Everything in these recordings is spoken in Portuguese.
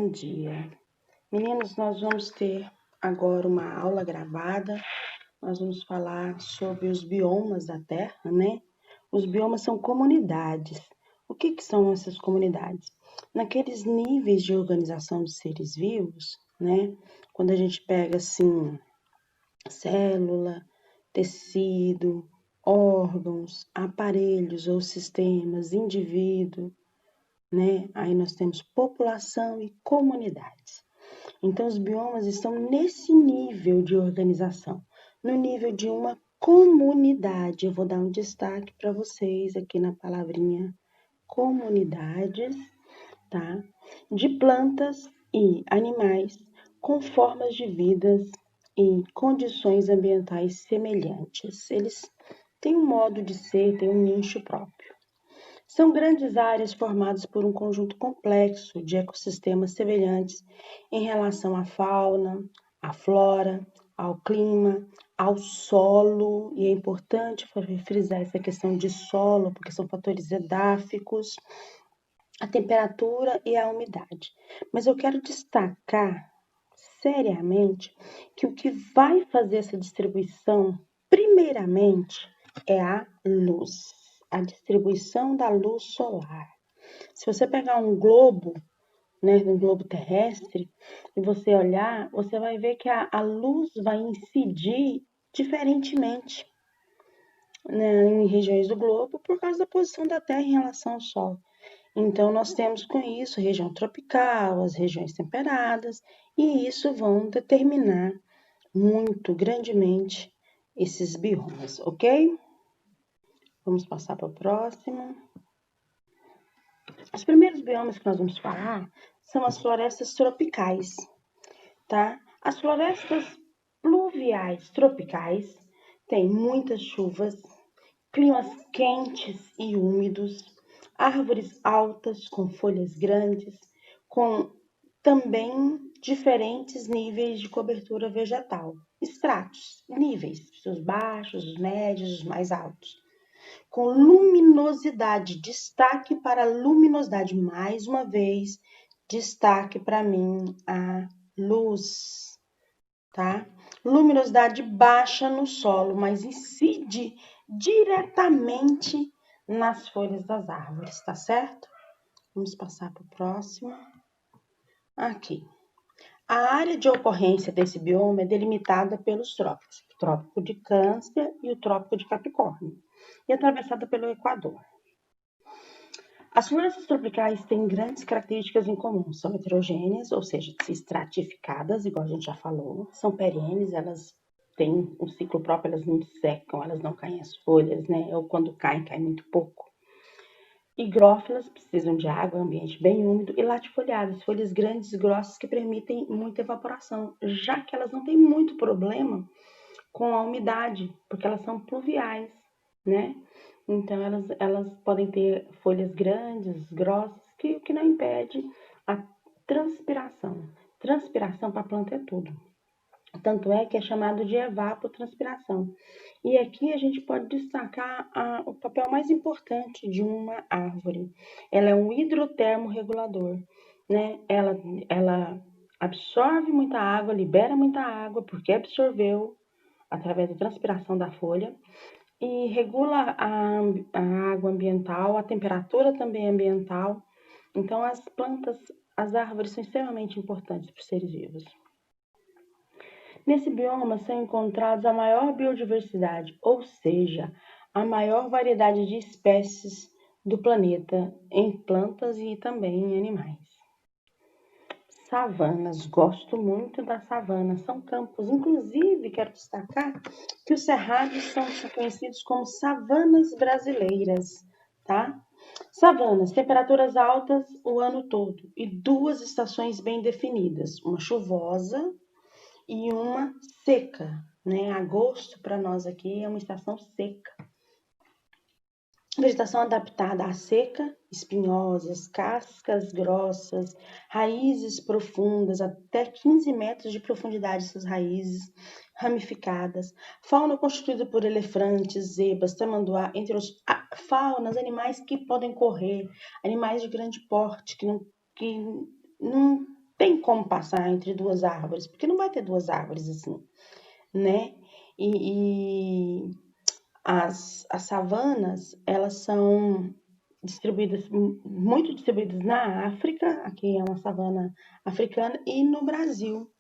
Bom dia. Meninos, nós vamos ter agora uma aula gravada. Nós vamos falar sobre os biomas da Terra, né? Os biomas são comunidades. O que são essas comunidades? Naqueles níveis de organização dos seres vivos, né? Quando a gente pega, assim, célula, tecido, órgãos, aparelhos ou sistemas, indivíduo, né? Aí nós temos população e comunidades. Então, os biomas estão nesse nível de organização, no nível de uma comunidade. Eu vou dar um destaque para vocês aqui na palavrinha comunidades, tá? De plantas e animais com formas de vidas e condições ambientais semelhantes. Eles têm um modo de ser, têm um nicho próprio. São grandes áreas formadas por um conjunto complexo de ecossistemas semelhantes em relação à fauna, à flora, ao clima, ao solo, e é importante frisar essa questão de solo, porque são fatores edáficos, a temperatura e a umidade. Mas eu quero destacar seriamente que o que vai fazer essa distribuição, primeiramente, é a luz. A distribuição da luz solar. Se você pegar um globo, né, um globo terrestre, e você olhar, você vai ver que a luz vai incidir diferentemente, né, em regiões do globo por causa da posição da Terra em relação ao Sol. Então, nós temos com isso região tropical, as regiões temperadas, e isso vão determinar muito grandemente esses biomas, ok? Vamos passar para o próximo. Os primeiros biomas que nós vamos falar são as florestas tropicais, tá? As florestas pluviais tropicais têm muitas chuvas, climas quentes e úmidos, árvores altas com folhas grandes, com também diferentes níveis de cobertura vegetal, estratos, níveis, os baixos, os médios, os mais altos. Com luminosidade, destaque para a luminosidade, mais uma vez, destaque para mim a luz, tá? Luminosidade baixa no solo, mas incide diretamente nas folhas das árvores, tá certo? Vamos passar para o próximo. Aqui. A área de ocorrência desse bioma é delimitada pelos trópicos, o trópico de Câncer e o trópico de Capricórnio, e atravessada pelo Equador. As florestas tropicais têm grandes características em comum. São heterogêneas, ou seja, estratificadas, igual a gente já falou. São perenes, elas têm um ciclo próprio, elas não secam, elas não caem as folhas, né? Ou quando caem, cai muito pouco. Higrófilas precisam de água, ambiente bem úmido, e latifoliadas, folhas grandes e grossas que permitem muita evaporação, já que elas não têm muito problema com a umidade, porque elas são pluviais, né? Então, elas podem ter folhas grandes, grossas, o que não impede a transpiração. Transpiração para a planta é tudo. Tanto é que é chamado de evapotranspiração. E aqui a gente pode destacar o papel mais importante de uma árvore. Ela é um hidrotermorregulador, né? Ela absorve muita água, libera muita água, porque absorveu através da transpiração da folha, e regula a água ambiental, a temperatura também ambiental. Então, as plantas, as árvores são extremamente importantes para os seres vivos. Nesse bioma são encontrados a maior biodiversidade, ou seja, a maior variedade de espécies do planeta em plantas e também em animais. Savanas, gosto muito da savana, são campos. Inclusive, quero destacar que os cerrados são conhecidos como savanas brasileiras, tá? Savanas, temperaturas altas o ano todo e duas estações bem definidas, uma chuvosa e uma seca, né? Agosto para nós aqui é uma estação seca. Vegetação adaptada à seca, espinhosas, cascas grossas, raízes profundas, até 15 metros de profundidade essas raízes ramificadas. Fauna constituída por elefantes, zebras, tamanduá, entre os faunas, animais que podem correr, animais de grande porte, que não tem como passar entre duas árvores, porque não vai ter duas árvores assim, né? E as savanas, elas são distribuídas, muito distribuídas na África, aqui é uma savana africana, e no Brasil.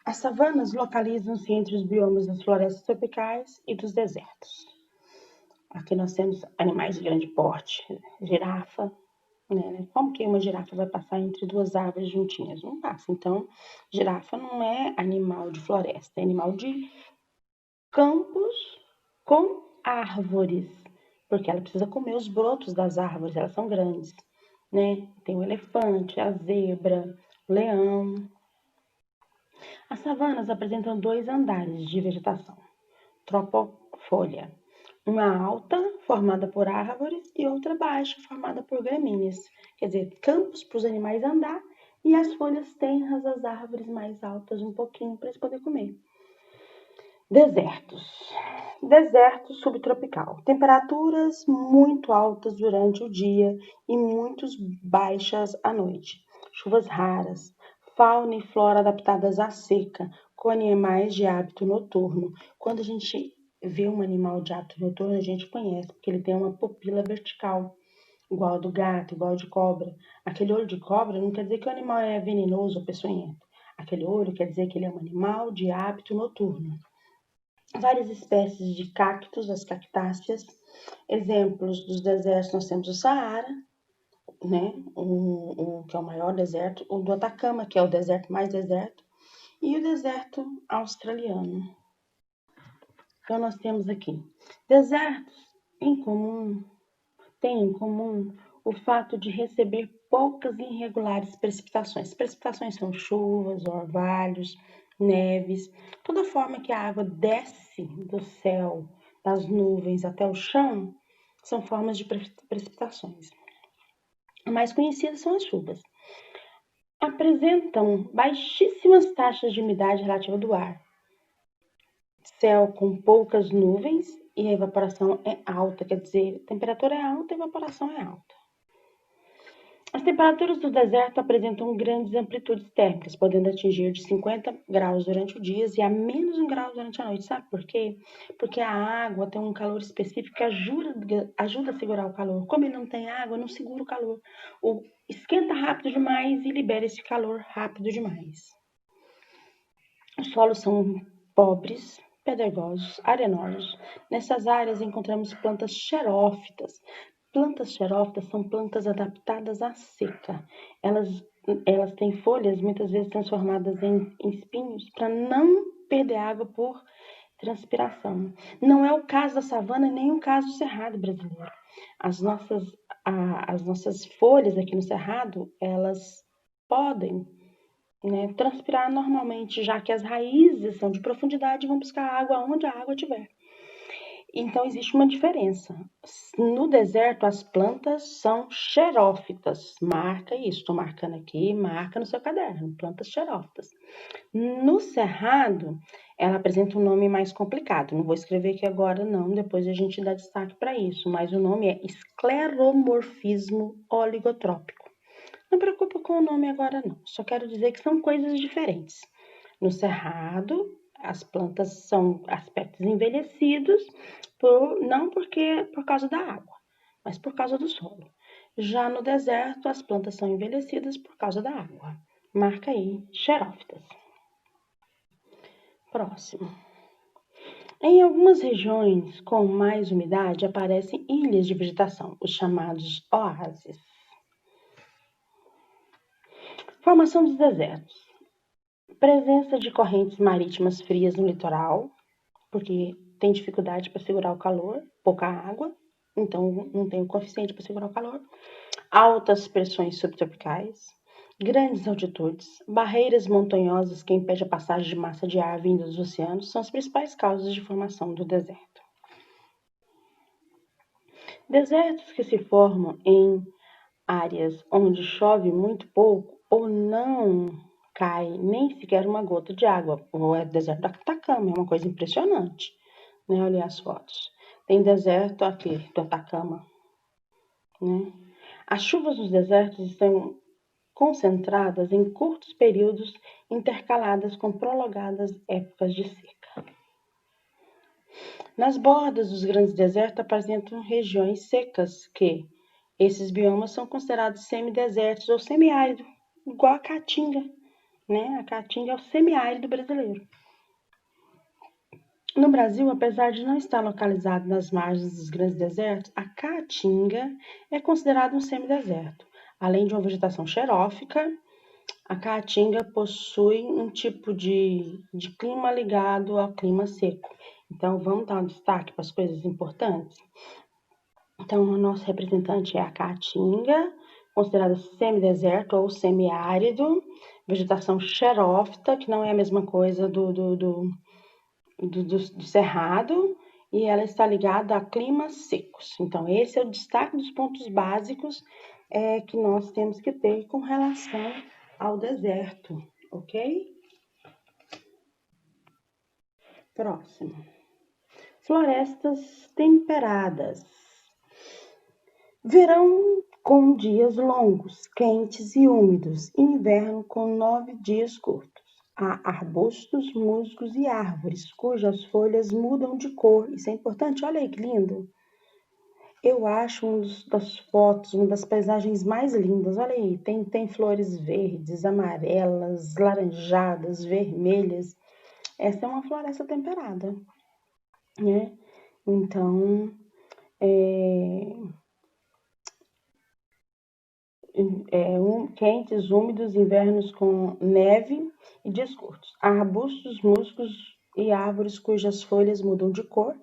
As savanas localizam-se entre os biomas das florestas tropicais e dos desertos. Aqui nós temos animais de grande porte, girafa, né? Como que uma girafa vai passar entre duas árvores juntinhas? Não passa. Então, girafa não é animal de floresta, é animal de campos com árvores, porque ela precisa comer os brotos das árvores, elas são grandes, né? Tem o elefante, a zebra, o leão. As savanas apresentam dois andares de vegetação, tropofólia, uma alta, formada por árvores, e outra baixa, formada por gramíneas. Quer dizer, campos para os animais andar e as folhas tenras das árvores mais altas um pouquinho para eles poderem comer. Desertos. Deserto subtropical. Temperaturas muito altas durante o dia e muito baixas à noite. Chuvas raras. Fauna e flora adaptadas à seca, com animais de hábito noturno. Quando a gente vê um animal de hábito noturno, a gente conhece, porque ele tem uma pupila vertical, igual ao do gato, igual ao de cobra. Aquele olho de cobra não quer dizer que o animal é venenoso ou peçonhento. Aquele olho quer dizer que ele é um animal de hábito noturno. Várias espécies de cactos, as cactáceas. Exemplos dos desertos, nós temos o Saara, né? Que é o maior deserto, o do Atacama, que é o deserto mais deserto, e o deserto australiano. Então, nós temos aqui desertos têm em comum o fato de receber poucas e irregulares precipitações. Precipitações são chuvas, orvalhos, neves, toda forma que a água desce do céu, das nuvens até o chão, são formas de precipitações. A mais conhecida são as chuvas. Apresentam baixíssimas taxas de umidade relativa do ar, céu com poucas nuvens e a evaporação é alta, quer dizer, a temperatura é alta e a evaporação é alta. As temperaturas do deserto apresentam grandes amplitudes térmicas, podendo atingir de 50 graus durante o dia e a menos 1 grau durante a noite. Sabe por quê? Porque a água tem um calor específico que ajuda a segurar o calor. Como ele não tem água, não segura o calor. Esquenta rápido demais e libera esse calor rápido demais. Os solos são pobres, pedregosos, arenosos. Nessas áreas encontramos plantas xerófitas. Plantas xerófitas são plantas adaptadas à seca. Elas têm folhas muitas vezes transformadas em espinhos para não perder água por transpiração. Não é o caso da savana nem o caso do cerrado brasileiro. As nossas folhas aqui no cerrado, elas podem, né, transpirar normalmente, já que as raízes são de profundidade e vão buscar água onde a água estiver. Então, existe uma diferença. No deserto, as plantas são xerófitas. Marca isso, estou marcando aqui, marca no seu caderno, plantas xerófitas. No cerrado, ela apresenta um nome mais complicado. Não vou escrever aqui agora, não, depois a gente dá destaque para isso, mas o nome é escleromorfismo oligotrópico. Não preocupa com o nome agora, não. Só quero dizer que são coisas diferentes. No cerrado, as plantas são aspectos envelhecidos, não por causa da água, mas por causa do solo. Já no deserto, as plantas são envelhecidas por causa da água. Marca aí, xerófitas. Próximo. Em algumas regiões com mais umidade, aparecem ilhas de vegetação, os chamados oásis. Formação dos desertos. Presença de correntes marítimas frias no litoral, porque tem dificuldade para segurar o calor, pouca água, então não tem o coeficiente para segurar o calor. Altas pressões subtropicais, grandes altitudes, barreiras montanhosas que impedem a passagem de massa de ar vinda dos oceanos são as principais causas de formação do deserto. Desertos que se formam em áreas onde chove muito pouco ou não cai nem sequer uma gota de água. O deserto do Atacama é uma coisa impressionante, né? Olha as fotos. Tem deserto aqui do Atacama, né? As chuvas nos desertos estão concentradas em curtos períodos intercaladas com prolongadas épocas de seca. Nas bordas dos grandes desertos apresentam regiões secas que esses biomas são considerados semidesertos ou semiáridos, igual a Caatinga, né? A Caatinga é o semiárido brasileiro. No Brasil, apesar de não estar localizado nas margens dos grandes desertos, a Caatinga é considerado um semideserto. Além de uma vegetação xerófica, a Caatinga possui um tipo de clima ligado ao clima seco. Então, vamos dar um destaque para as coisas importantes? Então, o nosso representante é a Caatinga, considerada semideserto ou semiárido, vegetação xerófita, que não é a mesma coisa do cerrado, e ela está ligada a climas secos. Então, esse é o destaque dos pontos básicos que nós temos que ter com relação ao deserto, ok? Próximo. Florestas temperadas. Verão com dias longos, quentes e úmidos, e inverno com 9 dias curtos. Há arbustos, musgos e árvores, cujas folhas mudam de cor. Isso é importante, olha aí que lindo. Eu acho das fotos, uma das paisagens mais lindas. Olha aí, tem flores verdes, amarelas, laranjadas, vermelhas. Essa é uma floresta temperada, né? Então, quentes, úmidos, invernos com neve e dias curtos. Arbustos, musgos e árvores cujas folhas mudam de cor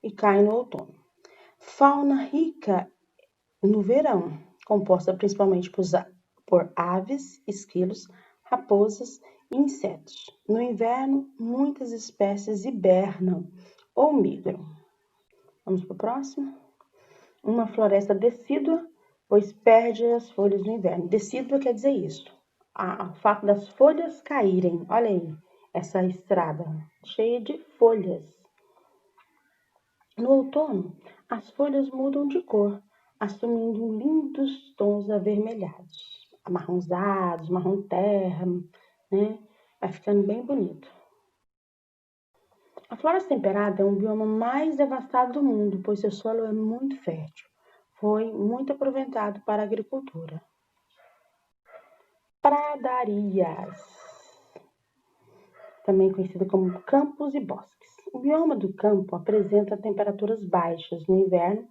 e caem no outono. Fauna rica no verão, composta principalmente por aves, esquilos, raposas e insetos. No inverno, muitas espécies hibernam ou migram. Vamos para o próximo? Uma floresta decídua, pois perde as folhas no inverno. Decídua quer dizer isso. O fato das folhas caírem. Olha aí, essa estrada cheia de folhas. No outono, as folhas mudam de cor, assumindo lindos tons avermelhados, amarronzados, marrom terra, né? Vai ficando bem bonito. A floresta temperada é um bioma mais devastado do mundo, pois seu solo é muito fértil. Foi muito aproveitado para a agricultura. Pradarias, também conhecida como campos e bosques. O bioma do campo apresenta temperaturas baixas no inverno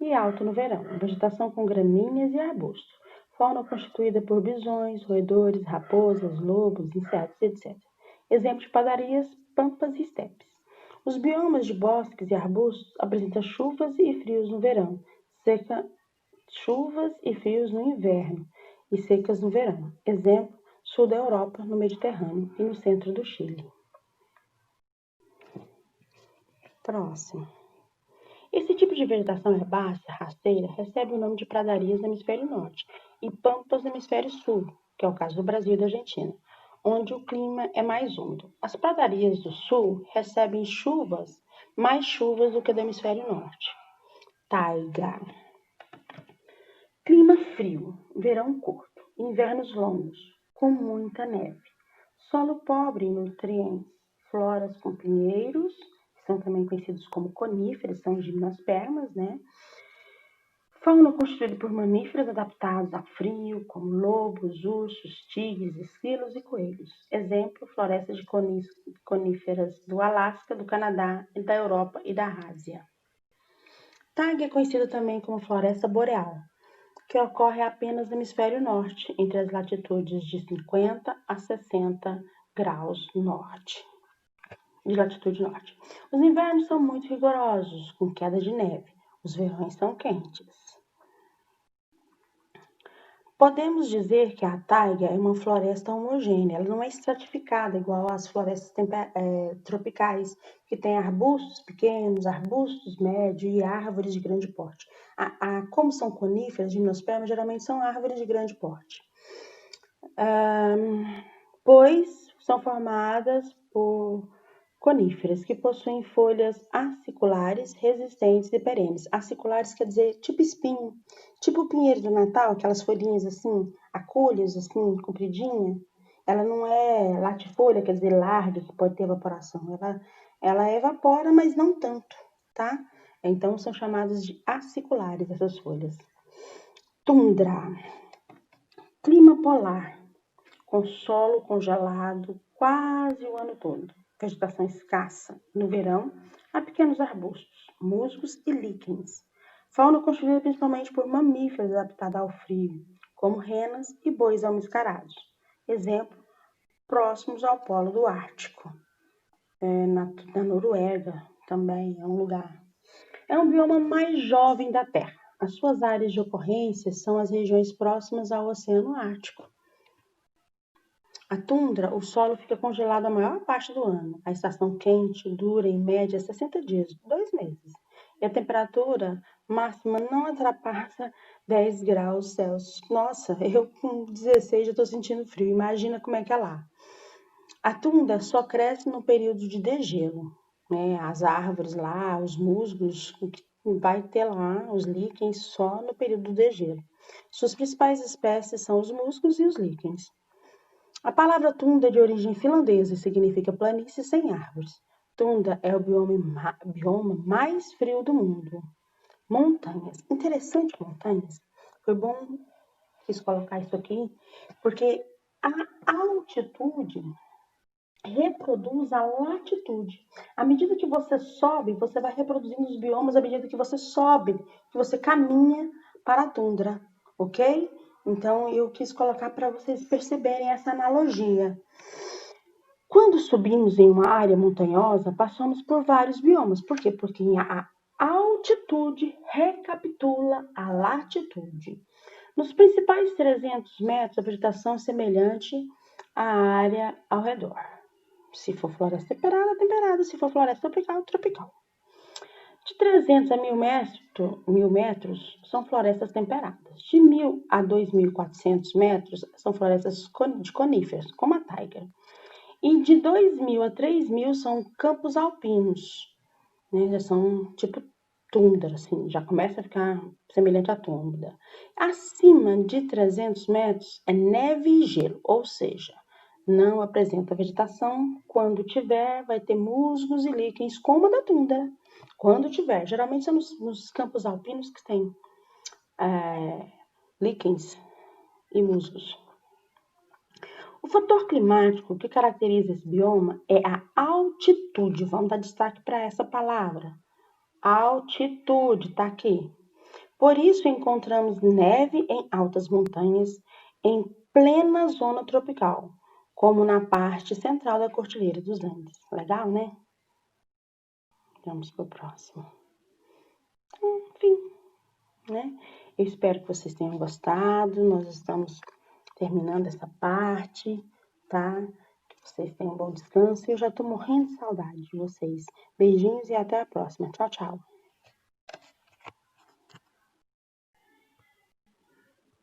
e alto no verão. Vegetação com gramíneas e arbustos. Fauna constituída por bisões, roedores, raposas, lobos, insetos, etc. Exemplo de pradarias, pampas e estepes. Os biomas de bosques e arbustos apresentam chuvas e frios no verão, chuvas e frios no inverno e secas no verão. Exemplo, sul da Europa, no Mediterrâneo e no centro do Chile. Próximo. Esse tipo de vegetação herbácea, rasteira, recebe o nome de pradarias no hemisfério norte e pampas no hemisfério sul, que é o caso do Brasil e da Argentina, onde o clima é mais úmido. As pradarias do sul recebem mais chuvas do que do hemisfério norte. Taiga. Clima frio, verão curto, invernos longos, com muita neve. Solo pobre em nutrientes, floras com pinheiros, que são também conhecidos como coníferas, são gimnospermas, né? Fauna constituída por mamíferos adaptados a frio, como lobos, ursos, tigres, esquilos e coelhos. Exemplo, florestas de coníferas do Alasca, do Canadá, da Europa e da Ásia. Taiga é conhecida também como floresta boreal, que ocorre apenas no hemisfério norte, entre as latitudes de 50 a 60 graus de latitude norte. Os invernos são muito rigorosos, com queda de neve. Os verões são quentes. Podemos dizer que a taiga é uma floresta homogênea, ela não é estratificada igual às florestas tropicais, que tem arbustos pequenos, arbustos médios e árvores de grande porte. Como são coníferas, gimnospermas, geralmente são árvores de grande porte, pois são formadas por Coníferas que possuem folhas aciculares, resistentes e perenes. Aciculares quer dizer tipo espinho, tipo o pinheiro do Natal, aquelas folhinhas assim, acolhas assim, compridinha. Ela não é latifolha, quer dizer larga, que pode ter evaporação. Ela evapora, mas não tanto, tá? Então são chamadas de aciculares essas folhas. Tundra, clima polar, com solo congelado quase o ano todo. Vegetação escassa. No verão, há pequenos arbustos, musgos e líquens. Fauna constituída principalmente por mamíferos adaptados ao frio, como renas e bois almiscarados. Exemplo, próximos ao polo do Ártico. Na Noruega também é um lugar. É um bioma mais jovem da Terra. As suas áreas de ocorrência são as regiões próximas ao Oceano Ártico. A tundra, o solo fica congelado a maior parte do ano. A estação quente dura, em média, 60 dias, 2 meses. E a temperatura máxima não ultrapassa 10 graus Celsius. Nossa, eu com 16 já estou sentindo frio. Imagina como é que é lá. A tundra só cresce no período de degelo. Né? As árvores lá, os musgos, vai ter lá os líquens só no período do degelo. Suas principais espécies são os musgos e os líquens. A palavra tundra é de origem finlandesa e significa planície sem árvores. Tundra é o bioma mais frio do mundo. Montanhas. Interessante, montanhas. Foi bom quis colocar isso aqui, porque a altitude reproduz a latitude. À medida que você sobe, você vai reproduzindo os biomas à medida que você sobe, que você caminha para a tundra, ok? Então, eu quis colocar para vocês perceberem essa analogia. Quando subimos em uma área montanhosa, passamos por vários biomas. Por quê? Porque a altitude recapitula a latitude. Nos principais 300 metros, a vegetação é semelhante à área ao redor. Se for floresta temperada, temperada. Se for floresta tropical, tropical. De 300 a 1.000 metros são florestas temperadas. De 1.000 a 2.400 metros são florestas de coníferas, como a taiga. E de 2.000 a 3.000 são campos alpinos, né? Já são tipo tundra, assim, já começa a ficar semelhante à tundra. Acima de 300 metros é neve e gelo, ou seja, não apresenta vegetação. Quando tiver, vai ter musgos e líquens, como a da tundra. Quando tiver, geralmente são nos campos alpinos que tem líquens e musgos. O fator climático que caracteriza esse bioma é a altitude. Vamos dar destaque para essa palavra. Altitude, está aqui. Por isso encontramos neve em altas montanhas em plena zona tropical, como na parte central da Cordilheira dos Andes. Legal, né? Vamos para o próximo. Enfim, né? Eu espero que vocês tenham gostado. Nós estamos terminando essa parte, tá? Que vocês tenham um bom descanso. Eu já tô morrendo de saudade de vocês. Beijinhos e até a próxima. Tchau, tchau.